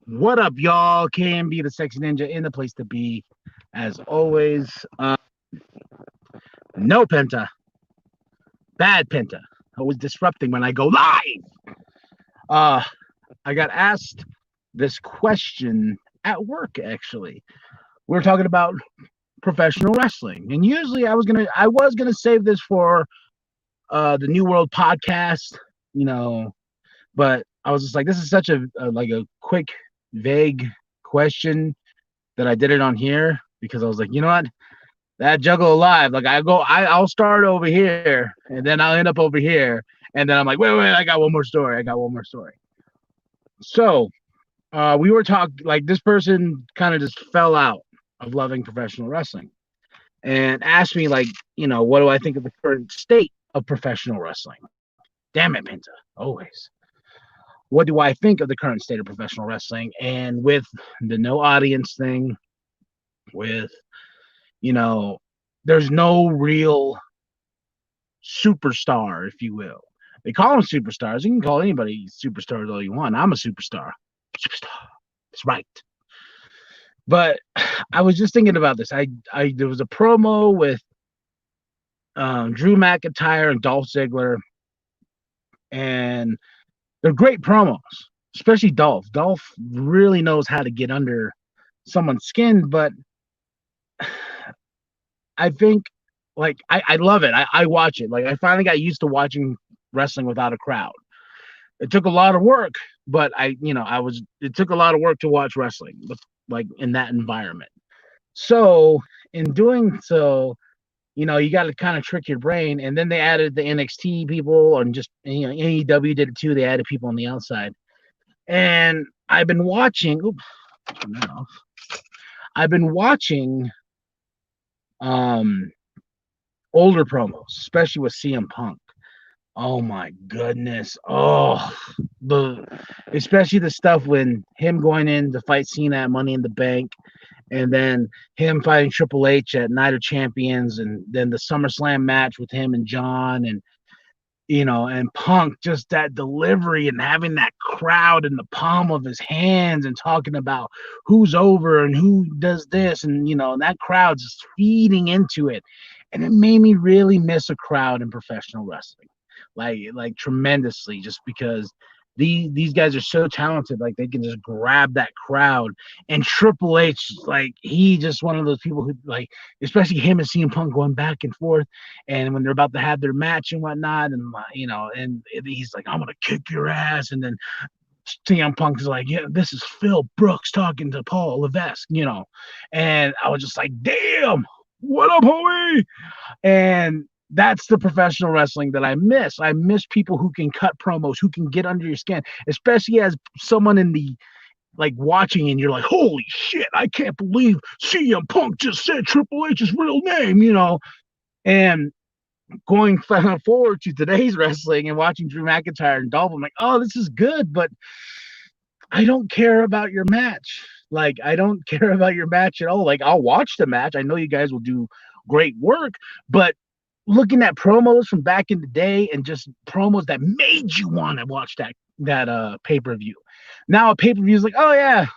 What up, y'all? KMB, the Sexy Ninja, in the place to be, as always. No Penta, bad Penta. Always disrupting when I go live. Uh, I got asked this question at work. Actually, we were talking about professional wrestling, and usually I was gonna save this for the New World podcast, you know, but I was just like, this is such a quick, vague question that I did it on here because I was like, you know what? That Juggalo live, like I'll start over here and then I'll end up over here. And then I'm like, wait, I got one more story. So we were talking like this person kind of just fell out of loving professional wrestling and asked me like, what do I think of the current state of professional wrestling? Damn it, Penta, always. What do I think of the current state of professional wrestling? And with the no audience thing, with you know, there's no real superstar, if you will. They call them superstars. You can call anybody superstars all you want. I'm a superstar. Superstar. That's right. But I was just thinking about this. I there was a promo with Drew McIntyre and Dolph Ziggler, and they're great promos, especially Dolph. Dolph really knows how to get under someone's skin, but I think I love it. I watch it. Like I finally got used to watching wrestling without a crowd. It took a lot of work, but it took a lot of work to watch wrestling like in that environment. So in doing so, you got to kind of trick your brain. And then they added the NXT people, and just AEW did it too. They added people on the outside, and I've been watching. Oops, turn that off. I've been watching um older promos, especially with CM Punk. Oh my goodness. Oh, the especially the stuff when him going in to fight Cena at Money in the Bank, and then him fighting Triple H at Night of Champions, and then the SummerSlam match with him and John, and and Punk, just that delivery and having that crowd in the palm of his hands and talking about who's over and who does this, and that crowd just feeding into it. And it made me really miss a crowd in professional wrestling, like tremendously, just because these guys are so talented. Like they can just grab that crowd. And Triple H, like he just one of those people who like, especially him and CM Punk going back and forth, and when they're about to have their match and whatnot, and and he's like, I'm gonna kick your ass, and then CM Punk is like, yeah, this is Phil Brooks talking to Paul Levesque, and I was just like, damn, what up, homie? And that's the professional wrestling that I miss. I miss people who can cut promos, who can get under your skin, especially as someone in the like watching, and you're like, holy shit, I can't believe CM Punk just said Triple H's real name, And going forward to today's wrestling and watching Drew McIntyre and Dolph, I'm like, oh, this is good, but I don't care about your match. Like, I don't care about your match at all. Like, I'll watch the match. I know you guys will do great work, but looking at promos from back in the day and just promos that made you want to watch that pay-per-view. Now a pay-per-view is like, oh yeah,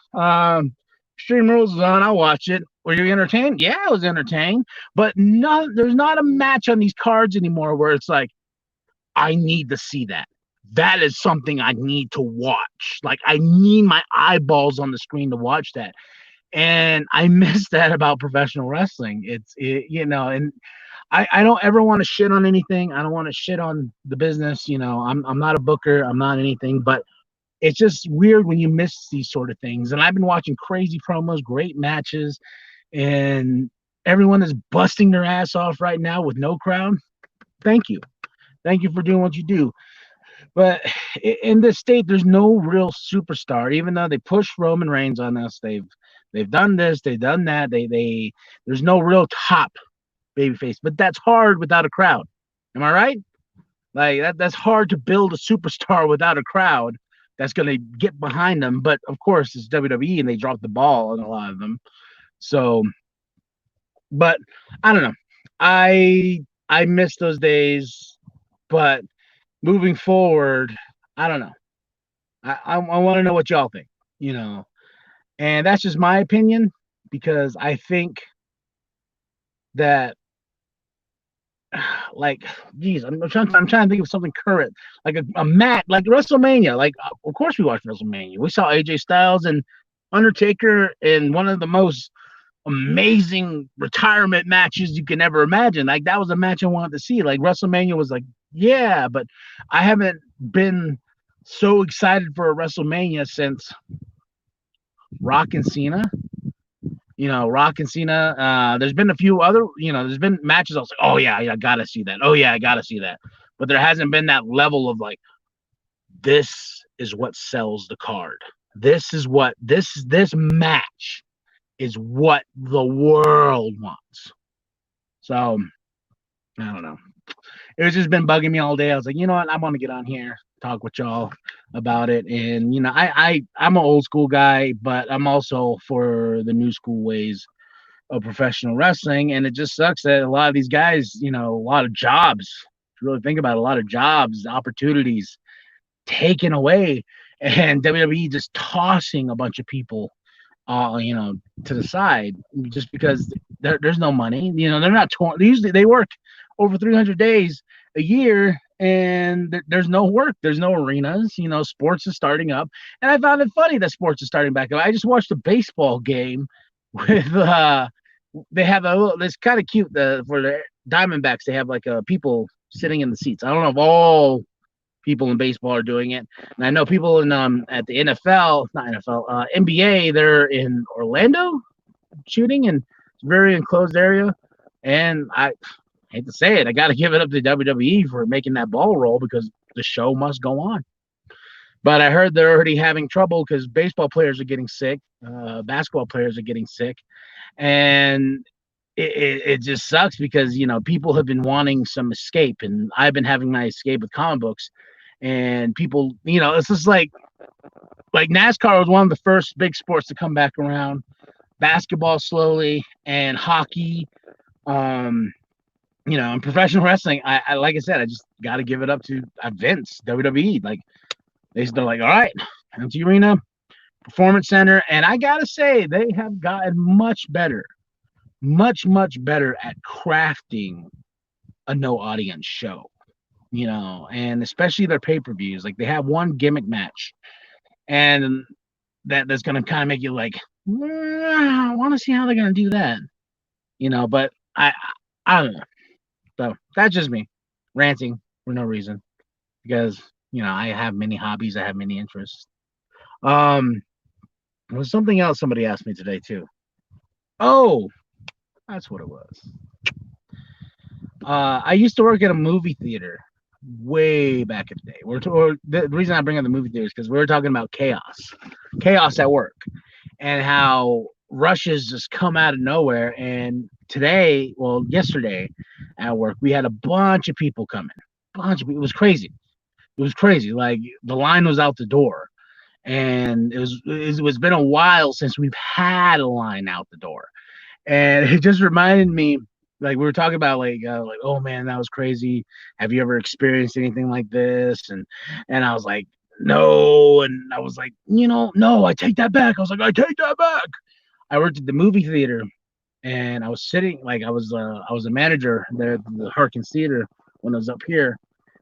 Extreme Rules is on, I'll watch it. Were you entertained? Yeah, I was entertained. But there's not a match on these cards anymore where it's like, I need to see that. That is something I need to watch. Like I need my eyeballs on the screen to watch that. And I miss that about professional wrestling. And I don't ever want to shit on anything. I don't want to shit on the business. I'm not a booker. I'm not anything, but it's just weird when you miss these sort of things. And I've been watching crazy promos, great matches, and everyone is busting their ass off right now with no crowd. Thank you. Thank you for doing what you do. But in this state, there's no real superstar. Even though they push Roman Reigns on us, they've done this, they've done that. There's no real top babyface. But that's hard without a crowd. Am I right? Like that's hard to build a superstar without a crowd that's going to get behind them. But of course, it's WWE, and they drop the ball on a lot of them. So, but I don't know. I miss those days, but moving forward, I don't know. I want to know what y'all think. And that's just my opinion because I think that like, geez, I'm trying to think of something current, like a match, like WrestleMania. Like, of course we watched WrestleMania. We saw AJ Styles and Undertaker in one of the most amazing retirement matches you can ever imagine. Like, that was a match I wanted to see. Like, WrestleMania was like, yeah, but I haven't been so excited for a WrestleMania since Rock and Cena. Rock and Cena. There's been a few other, there's been matches I was like, oh yeah, I gotta see that. Oh yeah, I gotta see that. But there hasn't been that level of like, this is what sells the card. This match is what the world wants. So I don't know. It's just been bugging me all day. I was like, you know what? I want to get on here, talk with y'all about it. And I'm an old school guy, but I'm also for the new school ways of professional wrestling. And it just sucks that a lot of these guys, a lot of jobs, if you really think about it, a lot of jobs, opportunities taken away, and WWE just tossing a bunch of people to the side just because there's no money. They're not torn. Usually they work over 300 days a year, and there's no work. There's no arenas. Sports is starting up, and I found it funny that sports is starting back up. I just watched a baseball game with they have it's kind of cute for the Diamondbacks. They have like people sitting in the seats. I don't know if all people in baseball are doing it, and I know people in at the NFL, not NFL, NBA. They're in Orlando shooting in a very enclosed area, and I hate to say it, I got to give it up to WWE for making that ball roll because the show must go on. But I heard they're already having trouble because baseball players are getting sick, basketball players are getting sick, and it just sucks because people have been wanting some escape, and I've been having my escape with comic books, and people, it's just like NASCAR was one of the first big sports to come back around, basketball slowly, and hockey, and professional wrestling. I like I said, I just got to give it up to Vince, WWE. Like they're like, all right, empty arena, performance center, and I gotta say they have gotten much better at crafting a no audience show, and especially their pay-per-views. Like they have one gimmick match, and that's gonna kind of make you like, I want to see how they're gonna do that, but I don't know. So that's just me ranting for no reason because I have many hobbies, I have many interests. There was something else somebody asked me today too. Oh, that's what it was. I used to work at a movie theater way back in the day. The reason I bring up the movie theater is because we were talking about chaos at work, and how rushes just come out of nowhere. And yesterday at work, we had a bunch of people coming. It was crazy. It was crazy. Like the line was out the door, and it was been a while since we've had a line out the door, and it just reminded me. Like we were talking about, like oh man, that was crazy. Have you ever experienced anything like this? And I was like, no. And I was like, no, I take that back. I was like, I take that back. I worked at the movie theater, and I was sitting like I was a manager there at the Harkins Theater when I was up here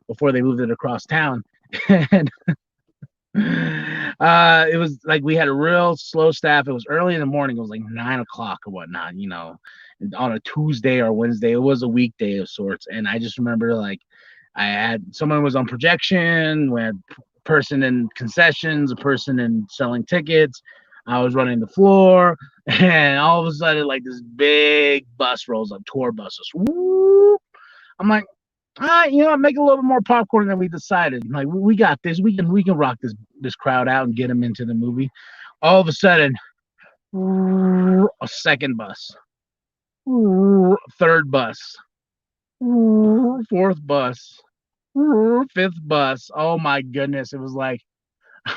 before they moved it across town. And it was like we had a real slow staff. It was early in the morning. It was like 9 o'clock or whatnot, on a Tuesday or Wednesday. It was a weekday of sorts. And I just remember like I had someone was on projection, we had a person in concessions, a person in selling tickets. I was running the floor, and all of a sudden, like this big bus rolls up, tour buses. Woo! I'm like, all right, make a little bit more popcorn than we decided. Like we got this. We can rock this crowd out and get them into the movie. All of a sudden, a second bus, third bus, fourth bus, fifth bus. Oh my goodness! It was like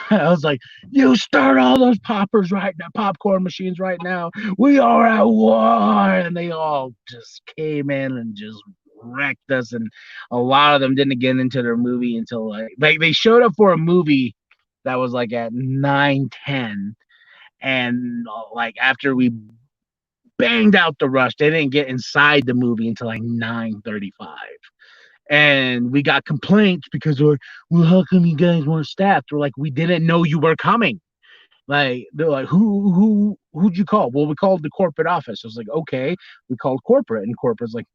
I was like, you start all those popcorn machines right now. We are at war, and they all just came in and just wrecked us. And a lot of them didn't get into their movie until like they showed up for a movie that was like at 9:10, And like after we banged out the rush, they didn't get inside the movie until like 9:35. And we got complaints because they're like, well, how come you guys weren't staffed? We're like, we didn't know you were coming. Like they're like, who'd you call? Well, we called the corporate office. I was like, okay, we called corporate, and corporate's like,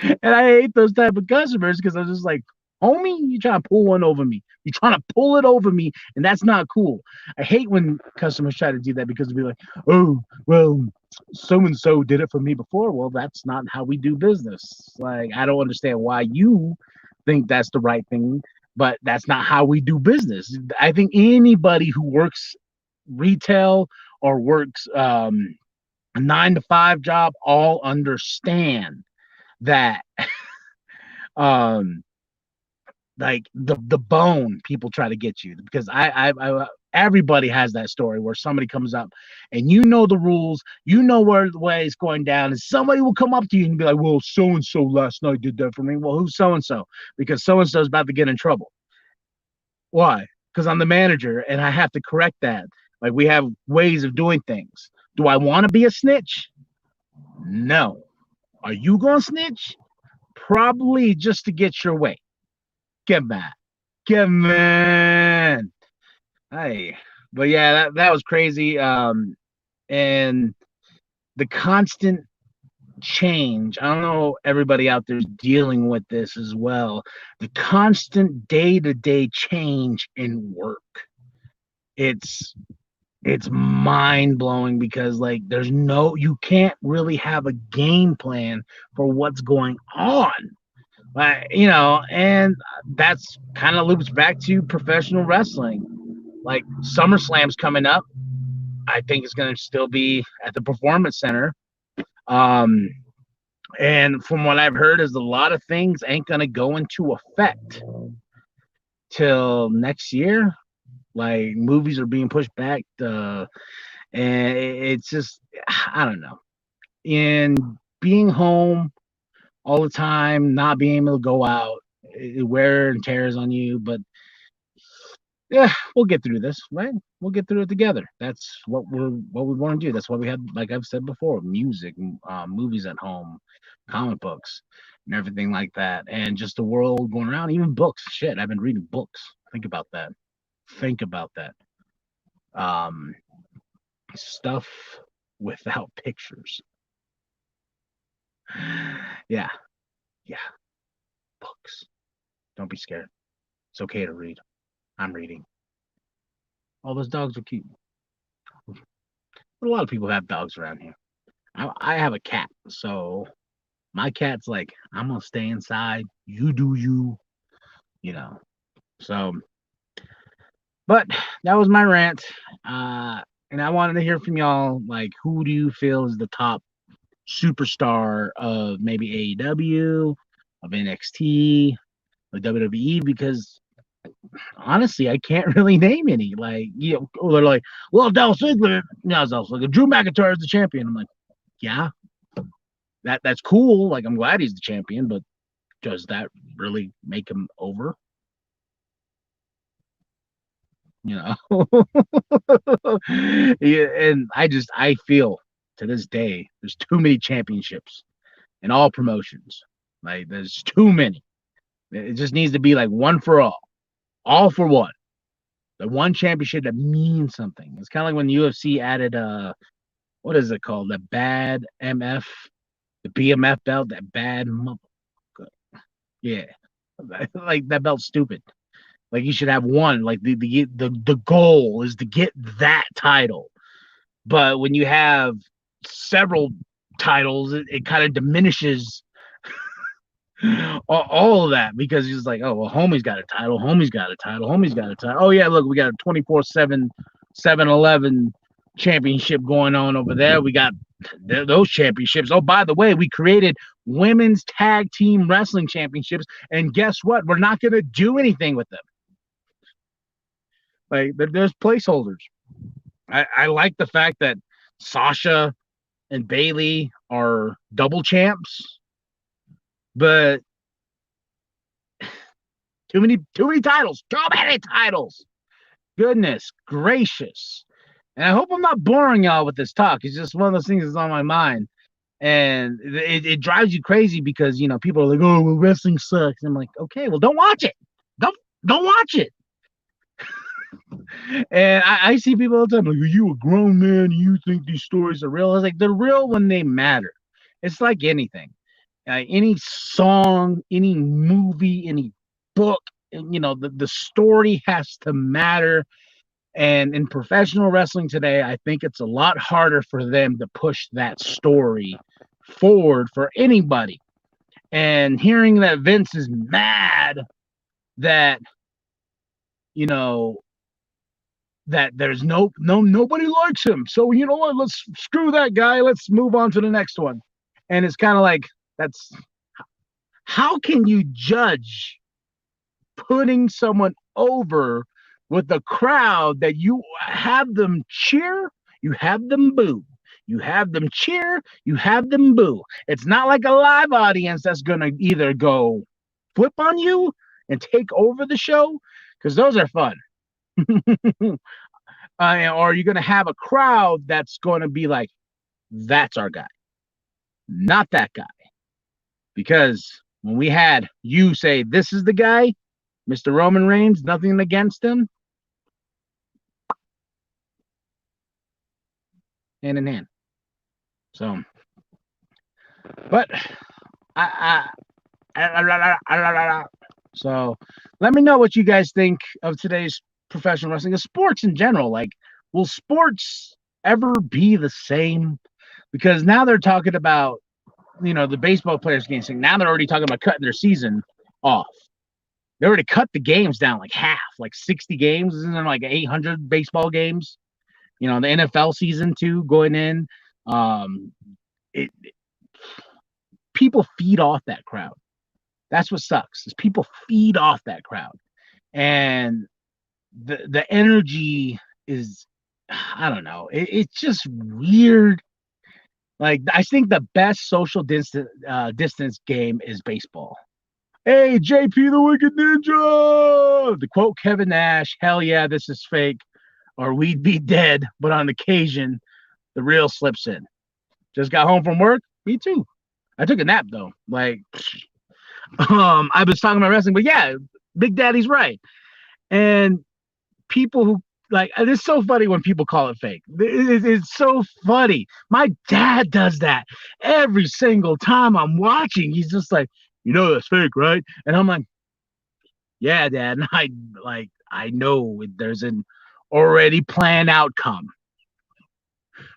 and I hate those type of customers because I was just like, homie, you trying to pull one over me. You're trying to pull it over me, and that's not cool. I hate when customers try to do that because they'll be like, oh, well, so and so did it for me before. Well, that's not how we do business. Like, I don't understand why you think that's the right thing, but that's not how we do business. I think anybody who works retail or works a 9 to 5 job all understand that um like the bone people try to get you because I everybody has that story where somebody comes up and you know the rules, you know where the way it's going down, and somebody will come up to you and be like, well, so and so last night did that for me. Well, who's so and so? Because so and so is about to get in trouble. Why? Because I'm the manager and I have to correct that. Like we have ways of doing things. Do I want to be a snitch? No. Are you gonna snitch? Probably just to get your way. Get mad. Get mad. Hey. But yeah, that was crazy. And the constant change. I don't know everybody out there is dealing with this as well. The constant day-to-day change in work. It's it's mind blowing because like there's no you can't really have a game plan for what's going on. And that's kind of loops back to professional wrestling. Like SummerSlam's coming up. I think it's going to still be at the Performance Center. Um, and from what I've heard, is a lot of things ain't going to go into effect till next year. Like movies are being pushed back, and it's just I don't know. And being home all the time, not being able to go out, it wear and tears on you. But yeah, we'll get through this, right? We'll get through it together. That's what we want to do. That's why we have, like I've said before, music, movies at home, comic books, and everything like that, and just the world going around. Even books. Shit, I've been reading books. Think about that. Think about that. Um, Stuff without pictures. Yeah, yeah, books. Don't be scared. It's okay to read. I'm reading. All those dogs are cute. But a lot of people have dogs around here. I have a cat, so my cat's like, I'm gonna stay inside. You do you, you know. So, but that was my rant. And I wanted to hear from y'all. Like, who do you feel is the top superstar of maybe AEW, of NXT, of WWE? Because honestly, I can't really name any. Like, they're like, well, Dolph Ziggler, no, Dolph Ziggler, Drew McIntyre is the champion. I'm like, yeah, that's cool. Like, I'm glad he's the champion, but does that really make him over? You know? Yeah, and I feel to this day there's too many championships in all promotions. Like, there's too many. It just needs to be like one for all for one. The one championship that means something. It's kind of like when UFC added what is it called? The bad MF, the BMF belt, that bad yeah. Like that belt's stupid. Like you should have one. Like the goal is to get that title. But when you have several titles, it kind of diminishes all of that because he's like, oh well, homie's got a title, homie's got a title, homie's got a title. Oh yeah, look, we got a 24/7 7-Eleven championship going on over there. We got those championships. Oh, by the way, we created women's tag team wrestling championships, and guess what? We're not going to do anything with them. Like there's placeholders. I like the fact that Sasha and Bailey are double champs, but too many titles. Too many titles. goodness gracious. And I hope I'm not boring y'all with this talk. It's just one of those things that's on my mind. And it drives you crazy because, you know, people are like, oh, well, wrestling sucks. I'm like, okay, well, don't watch it. Don't watch it. And I see people all the time like, are you a grown man? You think these stories are real? I was like, they're real when they matter. It's like anything. Any song, any movie, any book, you know, the story has to matter. And in professional wrestling today, I think it's a lot harder for them to push that story forward for anybody. And hearing that Vince is mad that, you know, that there's nobody likes him. So you know what? Let's screw that guy. Let's move on to the next one. And it's kind of like, that's how can you judge putting someone over with the crowd that you have them cheer, you have them boo, you have them cheer, you have them boo. It's not like a live audience that's going to either go flip on you and take over the show, because those are fun. Or you're going to have a crowd that's going to be like, that's our guy, not that guy. Because when we had you say, this is the guy, Mr. Roman Reigns, nothing against him, hand in hand. So, but so let me know what you guys think of today's professional wrestling, sports in general. Like, will sports ever be the same? Because now they're talking about, you know, the baseball players getting sick. Now they're already talking about cutting their season off. They already cut the games down like half, like 60 games. Isn't there like 800 baseball games? You know, the NFL season too going in. People feed off that crowd. That's what sucks. Is people feed off that crowd, and the energy is, I don't know. It's just weird. Like, I think the best social distance game is baseball. Hey, JP the Wicked Ninja! To quote Kevin Nash, hell yeah, this is fake, or we'd be dead, but on occasion, the real slips in. Just got home from work? Me too. I took a nap, though. Like, I was talking about wrestling, but yeah, Big Daddy's right. And people who, like, it's so funny when people call it fake. It's so funny. My dad does that every single time I'm watching. He's just like, you know that's fake, right? And I'm like, yeah, Dad. And I know there's an already planned outcome.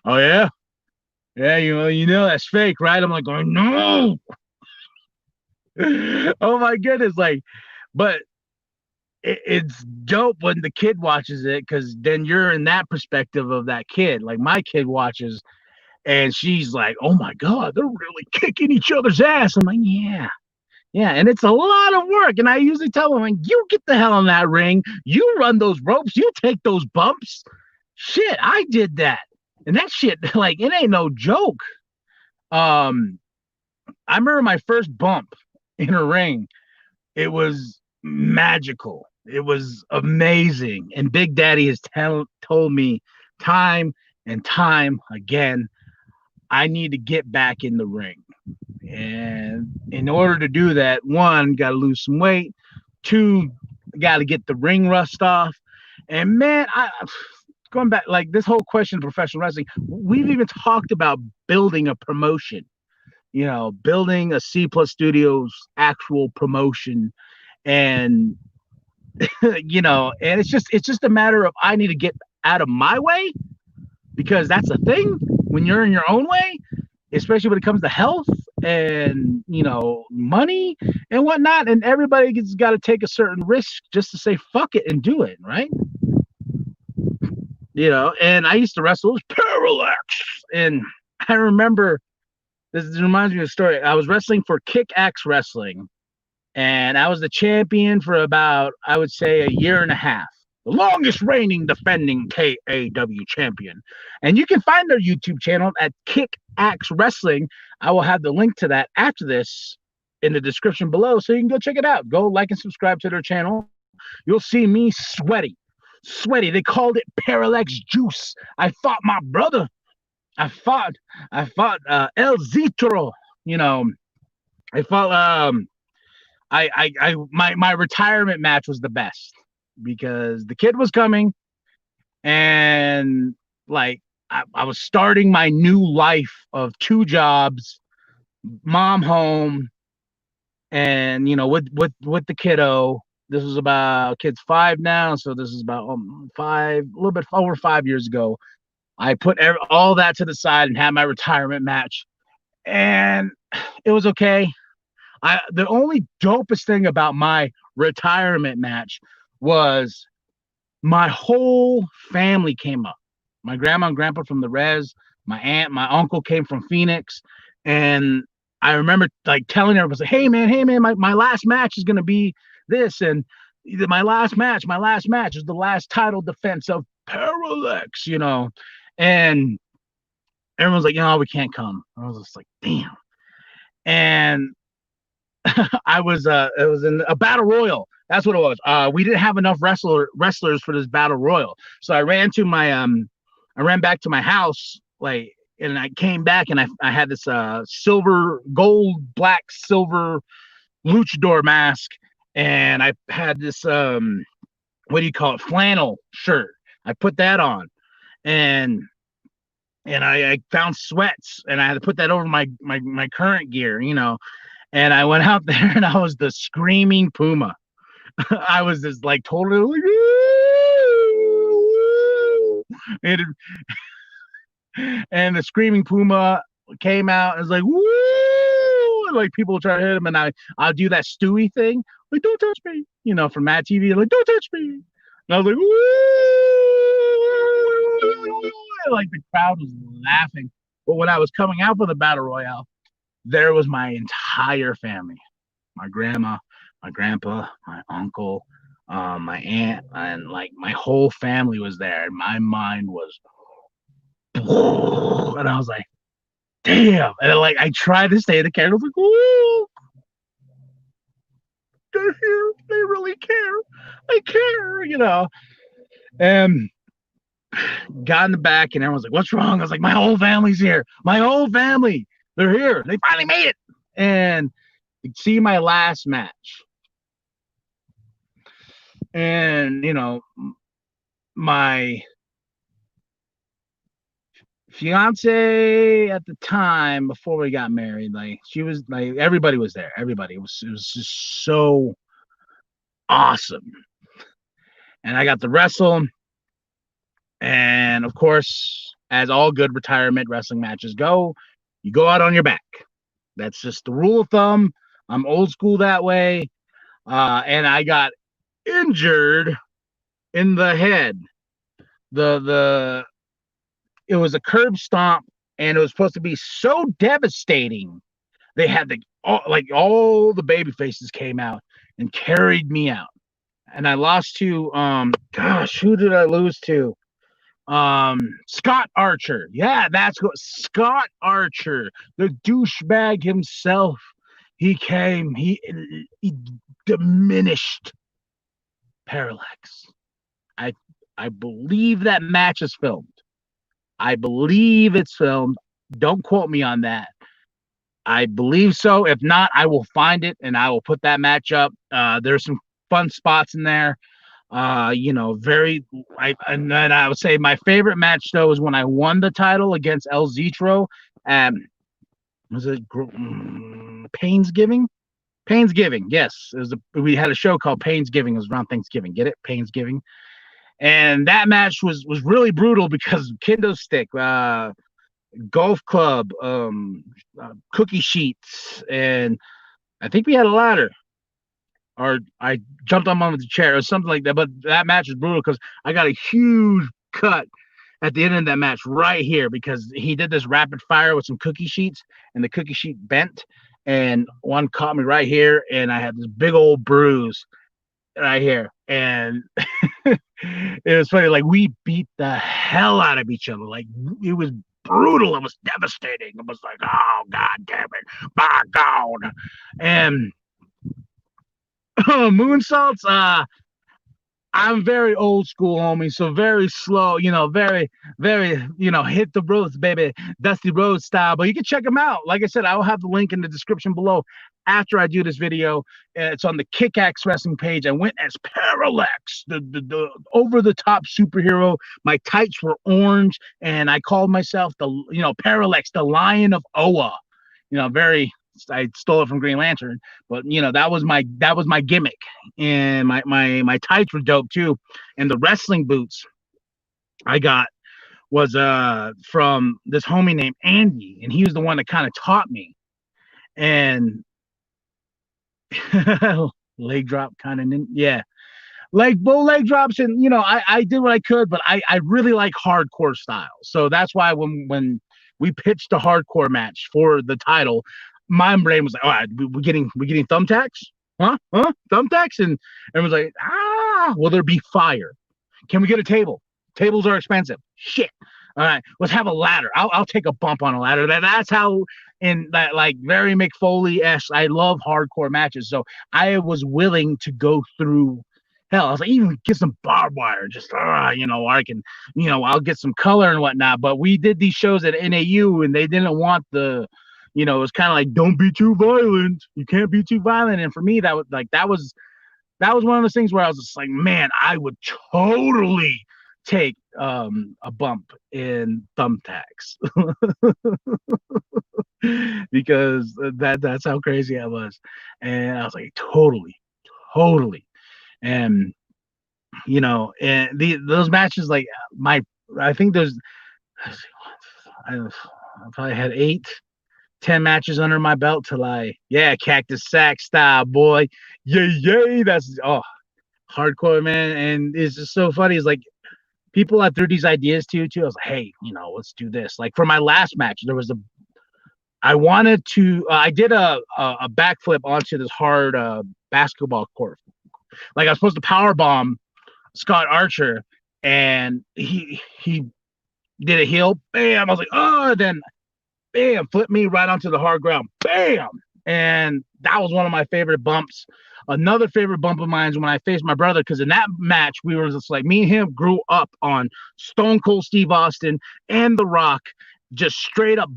Oh yeah, yeah. You know that's fake, right? I'm like, going, no. Oh my goodness, like, but it's dope when the kid watches it, because then you're in that perspective of that kid. Like, my kid watches and she's like, oh my God, they're really kicking each other's ass. I'm like, yeah. Yeah, and it's a lot of work. And I usually tell them, like, you get the hell in that ring. You run those ropes. You take those bumps. Shit, I did that. And that shit, like, it ain't no joke. I remember my first bump in a ring. It was magical. It was amazing. And Big Daddy has told me time and time again, I need to get back in the ring. And in order to do that, one, got to lose some weight. Two, got to get the ring rust off. And man, going back, like, this whole question of professional wrestling, we've even talked about building a promotion, you know, building a C Plus Studios actual promotion. And, you know, and it's just a matter of, I need to get out of my way, because that's a thing when you're in your own way, especially when it comes to health and, you know, money and whatnot. And everybody's got to take a certain risk just to say fuck it and do it, right? You know, and I used to wrestle with Parallax, and I remember, this reminds me of a story. I was wrestling for Kick Axe Wrestling, and I was the champion for about, I would say, a year and a half. The longest reigning defending KAW champion. And you can find their YouTube channel at Kick Axe Wrestling. I will have the link to that after this in the description below, so you can go check it out. Go like and subscribe to their channel. You'll see me sweaty sweaty. They called it Parallax Juice. I fought my brother. I fought El Zitro. You know, I fought my retirement match was the best because the kid was coming and like I was starting my new life of 2 jobs, mom home, and with the kiddo. This was about kid's 5 now, so this is about 5, a little bit over 5 years ago. I put all that to the side and had my retirement match, and it was okay. The only dopest thing about my retirement match was my whole family came up. My grandma and grandpa from the res, my aunt, my uncle came from Phoenix, and I remember like telling everybody, "Hey man, my last match is gonna be this, and my last match is the last title defense of Parallax, and everyone's like, we can't come." I was just like, damn. And it was in a battle royal. That's what it was. We didn't have enough wrestlers for this battle royal, so I ran back to my house, like, and I came back and I had this silver, gold, black, silver luchador mask, and I had this what do you call it, flannel shirt. I put that on, and I found sweats, and I had to put that over my current gear, and I went out there and I was the screaming Puma. I was just like totally like, and the screaming Puma came out and was like, woo! Like people try to hit him, and I'll do that Stewie thing, like, don't touch me, from Mad TV, like, don't touch me. And I was like, woo! Like the crowd was laughing. But when I was coming out for the battle royale, there was my entire family, my grandma, my grandpa, my uncle, my aunt, and like my whole family was there. And my mind was, and I was like, damn. And like I tried to stay in the character. I was like, ooh, they're here. They really care. I care, And got in the back, and everyone's like, what's wrong? I was like, my whole family's here. My whole family. They're here. They finally made it. And see my last match. And, my fiance at the time, before we got married, like, she was like, everybody was there. Everybody. It was just so awesome. And I got to wrestle. And of course, as all good retirement wrestling matches go, you go out on your back. That's just the rule of thumb. I'm old school that way. And I got injured in the head. It was a curb stomp, and it was supposed to be so devastating. They had all the baby faces came out and carried me out. And I lost to who did I lose to? Scott Archer. Yeah, that's what Scott Archer, the douchebag himself. He came, he diminished Parallax. I believe that match is filmed. I believe it's filmed. Don't quote me on that. I believe so. If not, I will find it and I will put that match up. There's some fun spots in there. And then I would say my favorite match though is when I won the title against El Zitro. Was it Painsgiving? Painsgiving, yes. We had a show called Painsgiving. It was around Thanksgiving. Get it? Painsgiving. And that match was really brutal because kendo stick, golf club, cookie sheets, and I think we had a ladder. Or I jumped on the chair or something like that. But that match was brutal because I got a huge cut at the end of that match right here because he did this rapid fire with some cookie sheets, and the cookie sheet bent, and one caught me right here, and I had this big old bruise right here. And it was funny. Like, we beat the hell out of each other. Like, it was brutal. It was devastating. It was like, oh, God damn it. My God. And moonsaults, I'm very old school, homie. So very slow, very, hit the roads, baby, Dusty Rhodes style. But you can check them out. Like I said, I will have the link in the description below after I do this video. It's on the Kick-Axe Wrestling page. I went as Parallax, the over the top superhero. My tights were orange, and I called myself Parallax, the Lion of Oa. Very. I stole it from Green Lantern, but that was my gimmick, and my tights were dope too, and the wrestling boots I got was from this homie named Andy, and he was the one that kind of taught me, and leg drop kind of, yeah, like leg drops, and I did what I could, but I really like hardcore style, so that's why when we pitched a hardcore match for the title, my brain was like, all right, we're getting thumbtacks, thumbtacks, and was like, will there be fire? Can we get a table? Tables are expensive. Shit. All right, let's have a ladder. I'll take a bump on a ladder. That's how, in that, like, very Mick Foley-esque. I love hardcore matches, so I was willing to go through hell. I was like, even get some barbed wire, just I can, I'll get some color and whatnot. But we did these shows at NAU, and they didn't want the, it was kind of like, don't be too violent. You can't be too violent. And for me, that was one of those things where I was just like, man, I would totally take a bump in thumbtacks because that's how crazy I was. And I was like, totally. And those matches, like, I think there's, I probably had 8-10 matches under my belt till Cactus Sack style, boy. Yay. That's hardcore, man. And it's just so funny. It's like, people I threw these ideas to. I was like, hey, let's do this. Like, for my last match, I wanted to, I did a backflip onto this hard basketball court. Like, I was supposed to power bomb Scott Archer, and he did a heel, bam. I was like, oh, then bam, flipped me right onto the hard ground, bam. And that was one of my favorite bumps. Another favorite bump of mine is when I faced my brother, because in that match, we were just like, me and him grew up on Stone Cold Steve Austin and The Rock, just straight up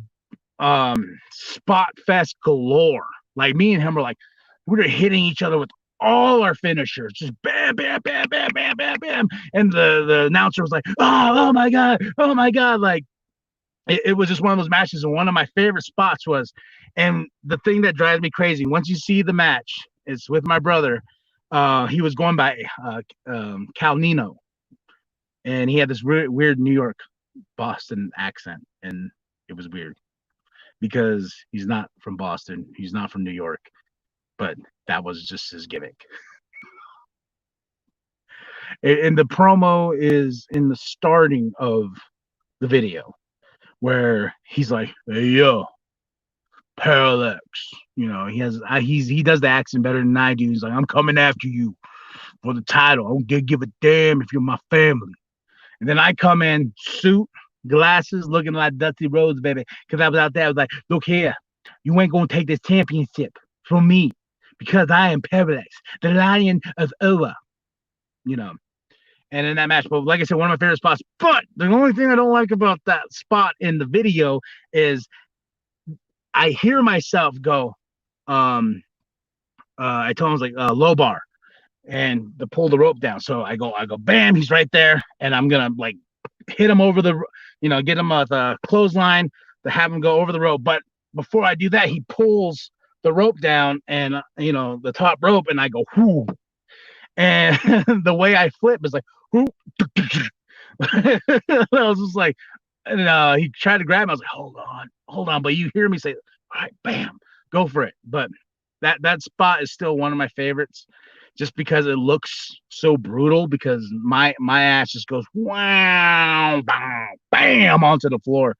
spot fest galore. Like, me and him were like, we were hitting each other with all our finishers, just bam, bam, bam, bam, bam, bam, bam. And the announcer was like, oh my God. Like, it was just one of those matches. And one of my favorite spots was, and the thing that drives me crazy, once you see the match, it's with my brother. He was going by Cal Nino, and he had this weird New York Boston accent, and it was weird because he's not from Boston, he's not from New York, but that was just his gimmick. And the promo is in the starting of the video, where he's like, hey, yo, Parallax, he does the accent better than I do. He's like, I'm coming after you for the title. I don't give a damn if you're my family. And then I come in, suit, glasses, looking like Dusty Rhodes, baby, because I was out there. I was like, look here, you ain't gonna take this championship from me, because I am Parallax, the Lion of Oa. And in that match, but like I said, one of my favorite spots. But the only thing I don't like about that spot in the video is I hear myself go, I told him, I was like, low bar, and to pull the rope down. So I go, bam, he's right there, and I'm gonna, like, hit him over the, get him with a clothesline to have him go over the rope. But before I do that, he pulls the rope down, and the top rope, and I go, whoo. And the way I flip is like, whoo. I was just like, and he tried to grab me. I was like, hold on. But you hear me say, all right, bam, go for it. But that spot is still one of my favorites, just because it looks so brutal, because my ass just goes, wow, bam, onto the floor.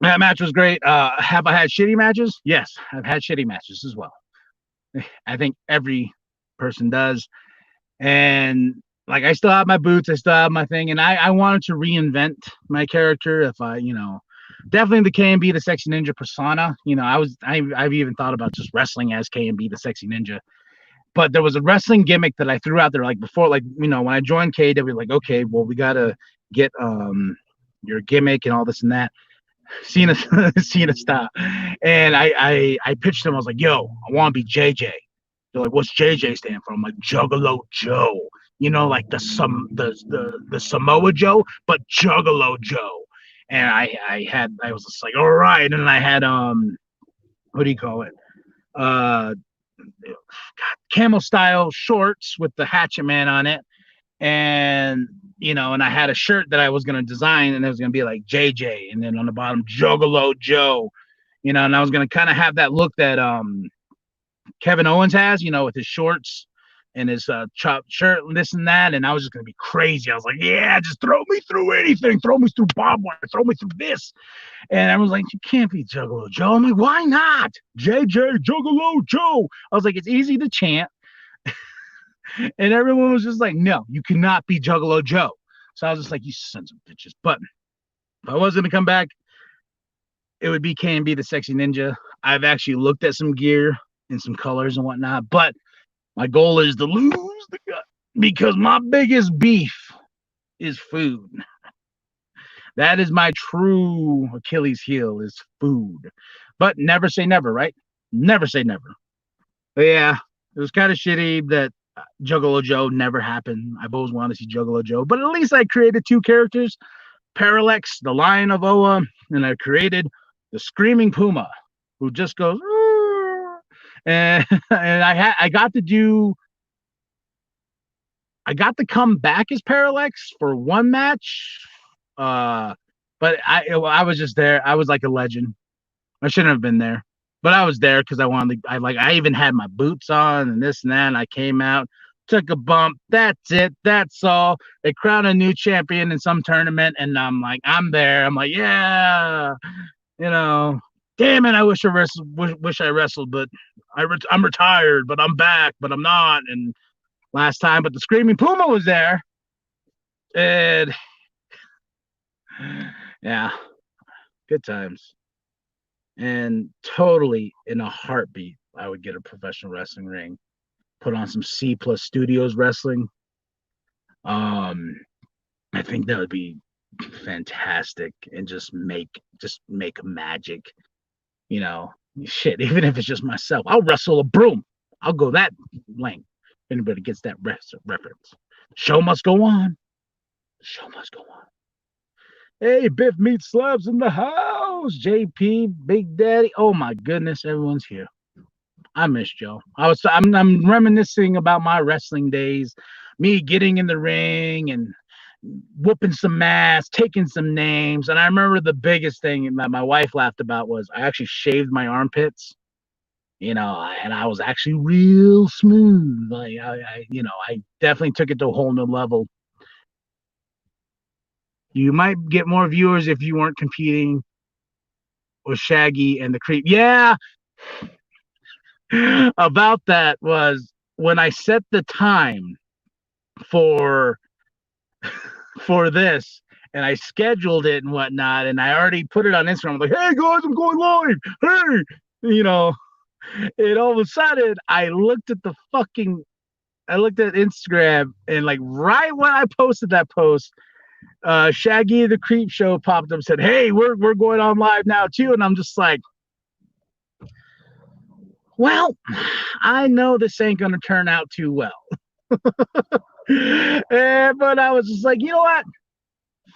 That match was great. Have I had shitty matches? Yes, I've had shitty matches as well. I think every person does. And, like, I still have my boots, I still have my thing, and I wanted to reinvent my character. If I, definitely the KMB, the Sexy Ninja persona. I've even thought about just wrestling as KMB, the Sexy Ninja. But there was a wrestling gimmick that I threw out there, like before, like, when I joined KW, like, okay, well, we gotta get your gimmick and all this and that. Cena, Cena style. And I pitched him. I was like, yo, I want to be JJ. They're like, what's JJ stand for? I'm like, Juggalo Joe. Like the Samoa Joe, but Juggalo Joe. And I was just like, all right. And I had what do you call it? Camel style shorts with the Hatchet Man on it. And and I had a shirt that I was gonna design, and it was gonna be like JJ, and then on the bottom Juggalo Joe, and I was gonna kind of have that look that Kevin Owens has, with his shorts and his chopped shirt and this and that, and I was just gonna be crazy. I was like, yeah, just throw me through anything, throw me through barbed wire, throw me through this, and I was like, you can't be Juggalo Joe. I'm like, why not? JJ Juggalo Joe. I was like, it's easy to chant. And everyone was just like, no, you cannot be Juggalo Joe. So I was just like, you sons of bitches. But if I was going to come back, it would be KMB the Sexy Ninja. I've actually looked at some gear and some colors and whatnot, but my goal is to lose the gut because my biggest beef is food. That is my true Achilles heel, is food. But never say never, right? Never say never. But yeah, it was kind of shitty that Juggalo Joe never happened. I've always wanted to see Juggalo Joe, but at least I created two characters, Parallax, the Lion of Oa, and I created the Screaming Puma, who just goes, and I got to come back as Parallax for one match, but I was just there. I was like a legend. I shouldn't have been there. But I was there because I even had my boots on and this and that. And I came out, took a bump. That's it. That's all. They crowned a new champion in some tournament. And I'm like, I'm there. I'm like, yeah, damn it. I wish I wrestled, but I'm retired, but I'm back, but I'm not. And last time, but the Screaming Puma was there. And yeah, good times. And totally in a heartbeat, I would get a professional wrestling ring, put on some C+ Studios wrestling. I think that would be fantastic, and just make magic. Shit. Even if it's just myself, I'll wrestle a broom. I'll go that length. If anybody gets that reference, show must go on. Show must go on. Hey, Biffmeatslab's in the house. JP, Big Daddy. Oh my goodness, everyone's here. I missed y'all. I'm reminiscing about my wrestling days, me getting in the ring and whooping some ass, taking some names. And I remember the biggest thing that my wife laughed about was I actually shaved my armpits, and I was actually real smooth. Like I definitely took it to a whole new level. You might get more viewers if you weren't competing with Shaggy and the Creep. Yeah. About that was when I set the time for this, and I scheduled it and whatnot, and I already put it on Instagram. I'm like, hey guys, I'm going live. Hey, and all of a sudden I looked at Instagram, and like right when I posted that post, Shaggy the Creep Show popped up and said, hey, we're going on live now too. And I'm just like, well, I know this ain't gonna turn out too well. But I was just like, you know what,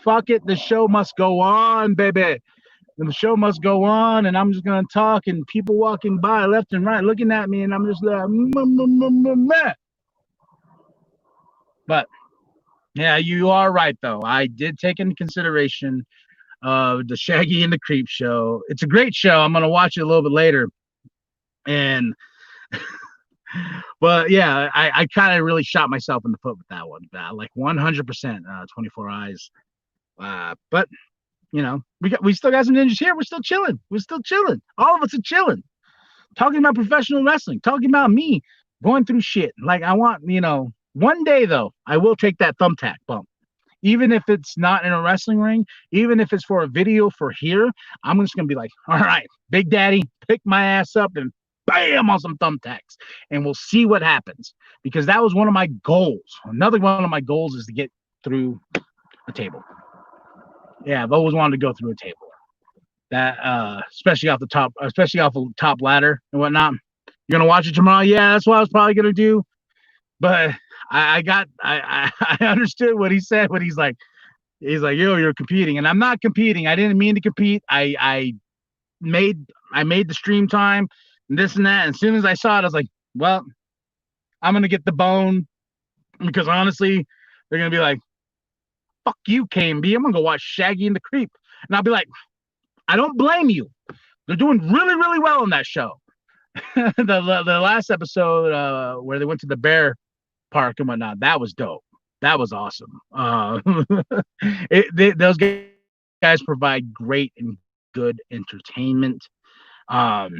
fuck it, the show must go on, baby. The show must go on, and I'm just gonna talk, and people walking by left and right looking at me, and I'm just like, meh. But yeah, you are right, though. I did take into consideration the Shaggy and the Creep Show. It's a great show. I'm going to watch it a little bit later. And, but yeah, I kind of really shot myself in the foot with that one. Like 100%, 24 Eyes. But, we still got some ninjas here. We're still chilling. All of us are chilling. Talking about professional wrestling. Talking about me going through shit. Like, I want, one day, though, I will take that thumbtack bump. Even if it's not in a wrestling ring, even if it's for a video for here, I'm just going to be like, all right, Big Daddy, pick my ass up and bam on some thumbtacks, and we'll see what happens. Because that was one of my goals. Another one of my goals is to get through a table. Yeah, I've always wanted to go through a table. That especially off the top ladder and whatnot. You're gonna watch it tomorrow? Yeah, that's what I was probably gonna do. But I understood what he said when he's like, yo, you're competing, and I'm not competing. I didn't mean to compete. Made I made the stream time and this and that. And as soon as I saw it, I was like, well, I'm gonna get the bone because honestly, they're gonna be like, fuck you, KMB. I'm gonna go watch Shaggy and the Creep. And I'll be like, I don't blame you. They're doing really, really well in that show. The last episode where they went to the bear park and whatnot, that was dope. That was awesome. Those guys provide great and good entertainment. But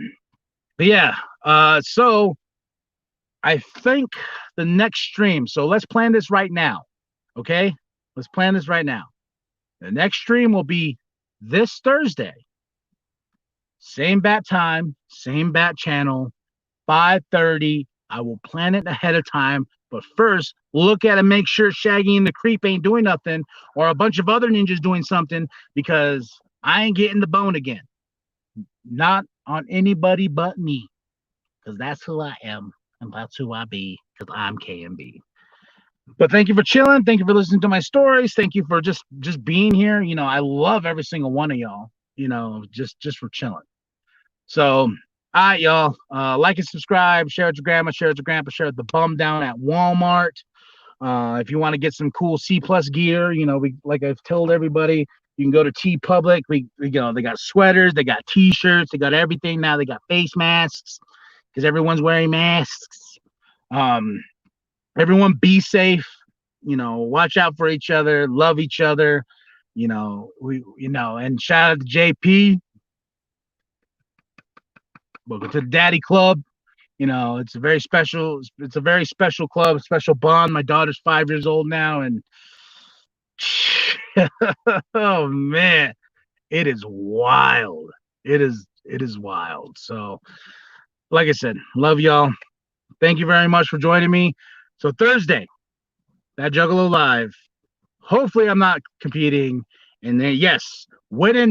yeah, so I think the next stream. So let's plan this right now. Okay, let's plan this right now. The next stream will be this Thursday. Same bat time, same bat channel, 5:30. I will plan it ahead of time. But first, look at it, make sure Shaggy and the Creep ain't doing nothing or a bunch of other ninjas doing something because I ain't getting the bone again. Not on anybody but me because that's who I am and that's who I be because I'm KMB. But thank you for chilling. Thank you for listening to my stories. Thank you for just being here. You know, I love every single one of y'all, you know, just for chilling. So, all right, y'all. Like and subscribe. Share it with your grandma. Share it with your grandpa. Share it with the bum down at Walmart. If you want to get some cool C+ gear, you know, like I've told everybody, you can go to T Public. We you know, they got sweaters, they got T-shirts, they got everything now. They got face masks because everyone's wearing masks. Everyone be safe. You know, watch out for each other. Love each other. You know, and shout out to JP. Welcome to the Daddy Club. You know, it's a very special club, special bond. My daughter's 5 years old now, and oh man, it is wild. It is wild. So, like I said, love y'all. Thank you very much for joining me. So Thursday, that Juggalo live. Hopefully, I'm not competing. And then yes, when in